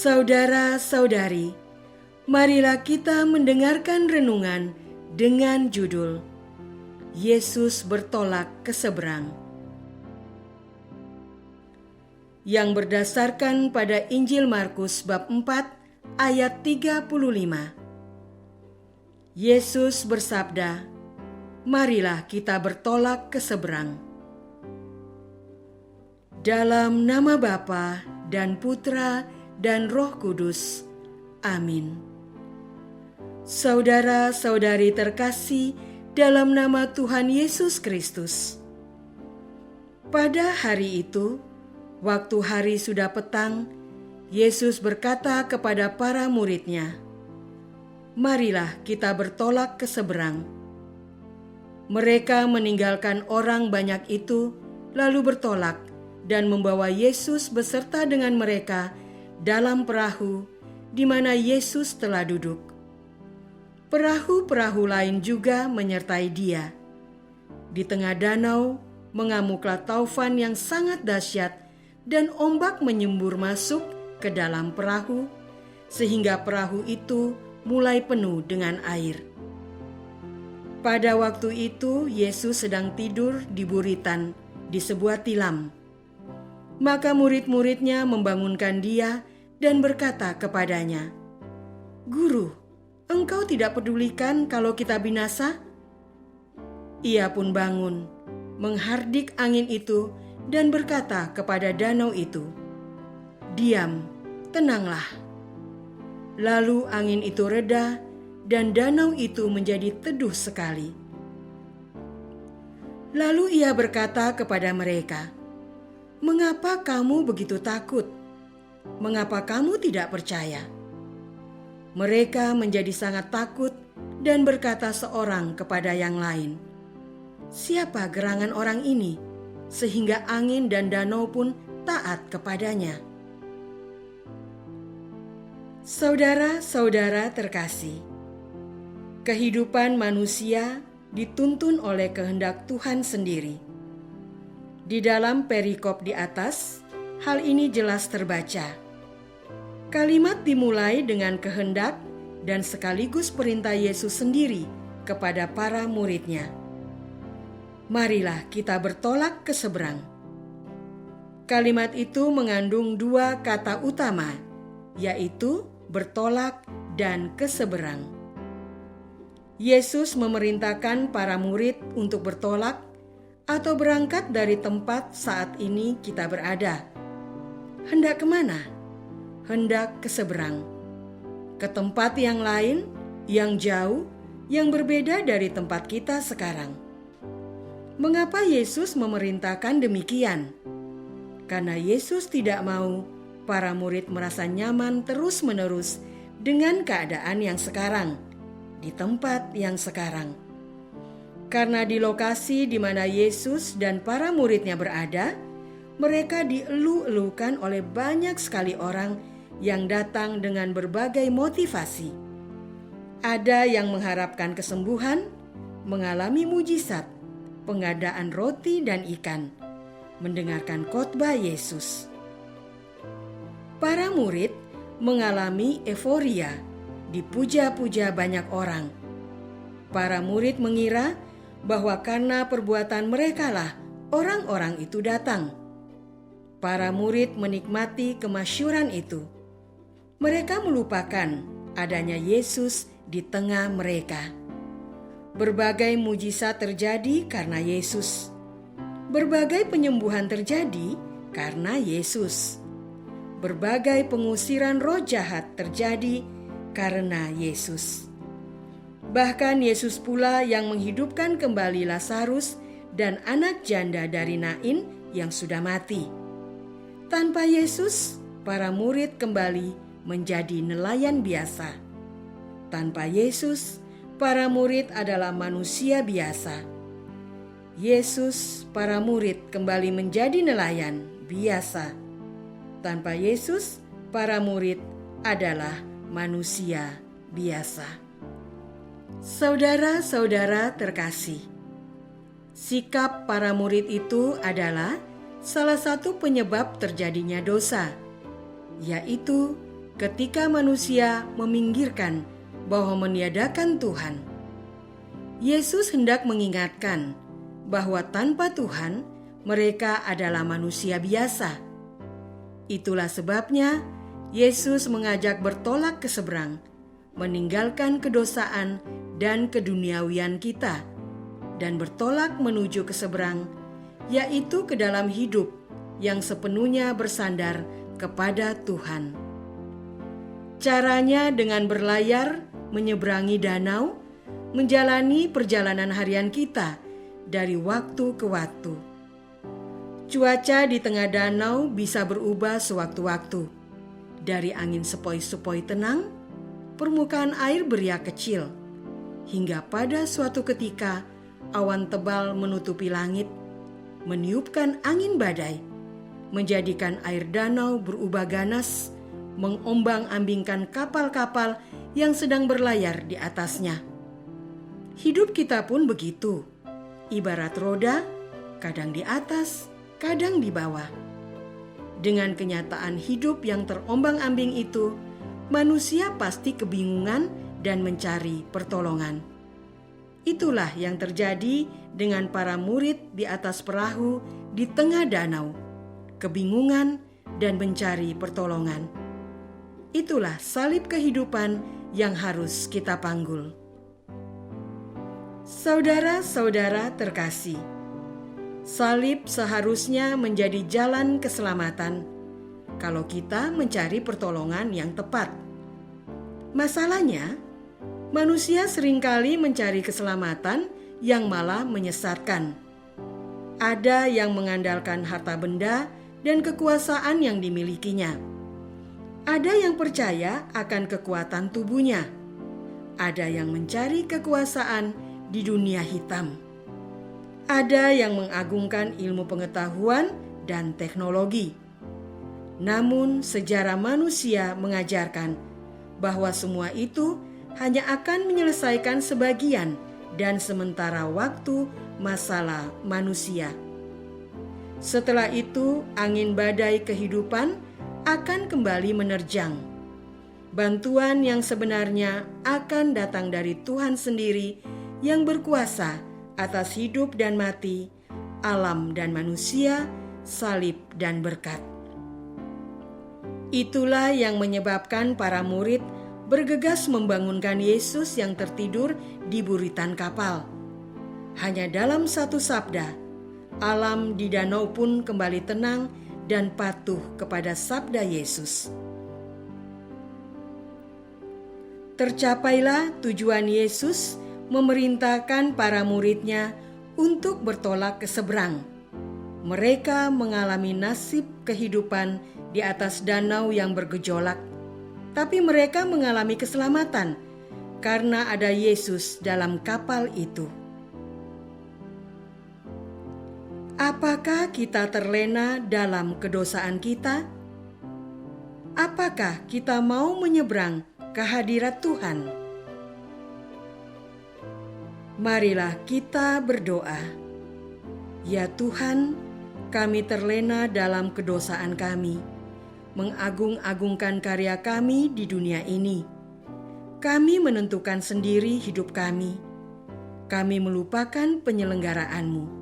Saudara-saudari, marilah kita mendengarkan renungan dengan judul Yesus bertolak ke seberang, yang berdasarkan pada Injil Markus bab 4 ayat 35. Yesus bersabda, "Marilah kita bertolak ke seberang." Dalam nama Bapa dan Putra dan Roh Kudus. Amin. Saudara-saudari terkasih dalam nama Tuhan Yesus Kristus. Pada hari itu, waktu hari sudah petang, Yesus berkata kepada para murid-Nya, "Marilah kita bertolak ke seberang." Mereka meninggalkan orang banyak itu, lalu bertolak dan membawa Yesus beserta dengan mereka dalam perahu di mana Yesus telah duduk. Perahu-perahu lain juga menyertai Dia. Di tengah danau mengamuklah taufan yang sangat dahsyat dan ombak menyembur masuk ke dalam perahu sehingga perahu itu mulai penuh dengan air. Pada waktu itu Yesus sedang tidur di buritan di sebuah tilam. Maka murid-murid-Nya membangunkan Dia dan berkata kepadanya, "Guru, Engkau tidak pedulikan kalau kita binasa?" Ia pun bangun, menghardik angin itu dan berkata kepada danau itu, "Diam, tenanglah." Lalu angin itu reda dan danau itu menjadi teduh sekali. Lalu Ia berkata kepada mereka, "Mengapa kamu begitu takut? Mengapa kamu tidak percaya?" Mereka menjadi sangat takut dan berkata seorang kepada yang lain, "Siapa gerangan orang ini, sehingga angin dan danau pun taat kepadanya?" Saudara-saudara terkasih, kehidupan manusia dituntun oleh kehendak Tuhan sendiri. Di dalam perikop di atas, hal ini jelas terbaca. Kalimat dimulai dengan kehendak dan sekaligus perintah Yesus sendiri kepada para murid-Nya. Marilah kita bertolak ke seberang. Kalimat itu mengandung dua kata utama, yaitu bertolak dan ke seberang. Yesus memerintahkan para murid untuk bertolak atau berangkat dari tempat saat ini kita berada. Hendak kemana? Hendak ke seberang, ke tempat yang lain, yang jauh, yang berbeda dari tempat kita sekarang. Mengapa Yesus memerintahkan demikian? Karena Yesus tidak mau para murid merasa nyaman terus-menerus dengan keadaan yang sekarang, di tempat yang sekarang. Karena di lokasi di mana Yesus dan para murid-Nya berada, mereka dielu-elukan oleh banyak sekali orang yang datang dengan berbagai motivasi. Ada yang mengharapkan kesembuhan, mengalami mujizat, pengadaan roti dan ikan, mendengarkan khotbah Yesus. Para murid mengalami euforia, dipuja-puja banyak orang. Para murid mengira bahwa karena perbuatan merekalah orang-orang itu datang. Para murid menikmati kemasyhuran itu. Mereka melupakan adanya Yesus di tengah mereka. Berbagai mujizat terjadi karena Yesus. Berbagai penyembuhan terjadi karena Yesus. Berbagai pengusiran roh jahat terjadi karena Yesus. Bahkan Yesus pula yang menghidupkan kembali Lazarus dan anak janda dari Nain yang sudah mati. Tanpa Yesus, para murid kembali menjadi nelayan biasa. Tanpa Yesus, para murid adalah manusia biasa. Yesus, para murid kembali menjadi nelayan biasa. Tanpa Yesus, para murid adalah manusia biasa. Saudara-saudara terkasih, sikap para murid itu adalah salah satu penyebab terjadinya dosa, yaitu ketika manusia meminggirkan bahwa meniadakan Tuhan. Yesus hendak mengingatkan bahwa tanpa Tuhan mereka adalah manusia biasa. Itulah sebabnya Yesus mengajak bertolak ke seberang, meninggalkan kedosaan dan keduniawian kita, dan bertolak menuju ke seberang, yaitu ke dalam hidup yang sepenuhnya bersandar kepada Tuhan. Caranya dengan berlayar, menyeberangi danau, menjalani perjalanan harian kita dari waktu ke waktu. Cuaca di tengah danau bisa berubah sewaktu-waktu, dari angin sepoi-sepoi tenang, permukaan air beriak kecil, hingga pada suatu ketika awan tebal menutupi langit, meniupkan angin badai, menjadikan air danau berubah ganas, mengombang-ambingkan kapal-kapal yang sedang berlayar di atasnya. Hidup kita pun begitu, ibarat roda, kadang di atas, kadang di bawah. Dengan kenyataan hidup yang terombang-ambing itu, manusia pasti kebingungan dan mencari pertolongan. Itulah yang terjadi dengan para murid di atas perahu di tengah danau, kebingungan dan mencari pertolongan. Itulah salib kehidupan yang harus kita panggul. Saudara-saudara terkasih, salib seharusnya menjadi jalan keselamatan kalau kita mencari pertolongan yang tepat. Masalahnya, manusia seringkali mencari keselamatan yang malah menyesatkan. Ada yang mengandalkan harta benda dan kekuasaan yang dimilikinya. Ada yang percaya akan kekuatan tubuhnya. Ada yang mencari kekuasaan di dunia hitam. Ada yang mengagungkan ilmu pengetahuan dan teknologi. Namun sejarah manusia mengajarkan bahwa semua itu hanya akan menyelesaikan sebagian dan sementara waktu masalah manusia. Setelah itu, angin badai kehidupan akan kembali menerjang. Bantuan yang sebenarnya akan datang dari Tuhan sendiri yang berkuasa atas hidup dan mati, alam dan manusia, salib dan berkat. Itulah yang menyebabkan para murid bergegas membangunkan Yesus yang tertidur di buritan kapal. Hanya dalam satu sabda, alam di danau pun kembali tenang dan patuh kepada sabda Yesus. Tercapailah tujuan Yesus memerintahkan para murid-Nya untuk bertolak ke seberang. Mereka mengalami nasib kehidupan di atas danau yang bergejolak, tapi mereka mengalami keselamatan karena ada Yesus dalam kapal itu. Apakah kita terlena dalam kedosaan kita? Apakah kita mau menyeberang ke hadirat Tuhan? Marilah kita berdoa. Ya Tuhan, kami terlena dalam kedosaan kami, mengagung-agungkan karya kami di dunia ini. Kami menentukan sendiri hidup kami. Kami melupakan penyelenggaraanmu.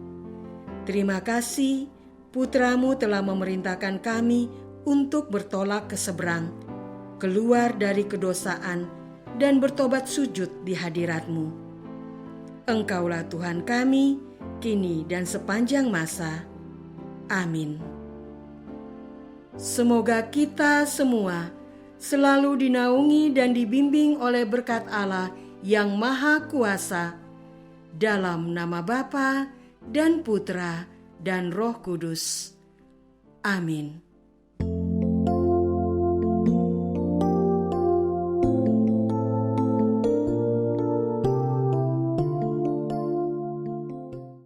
Terima kasih, Putra-Mu telah memerintahkan kami untuk bertolak ke seberang, keluar dari kedosaan, dan bertobat sujud di hadirat-Mu. Engkaulah Tuhan kami, kini dan sepanjang masa. Amin. Semoga kita semua selalu dinaungi dan dibimbing oleh berkat Allah yang Maha Kuasa, dalam nama Bapa dan Putra dan Roh Kudus. Amin.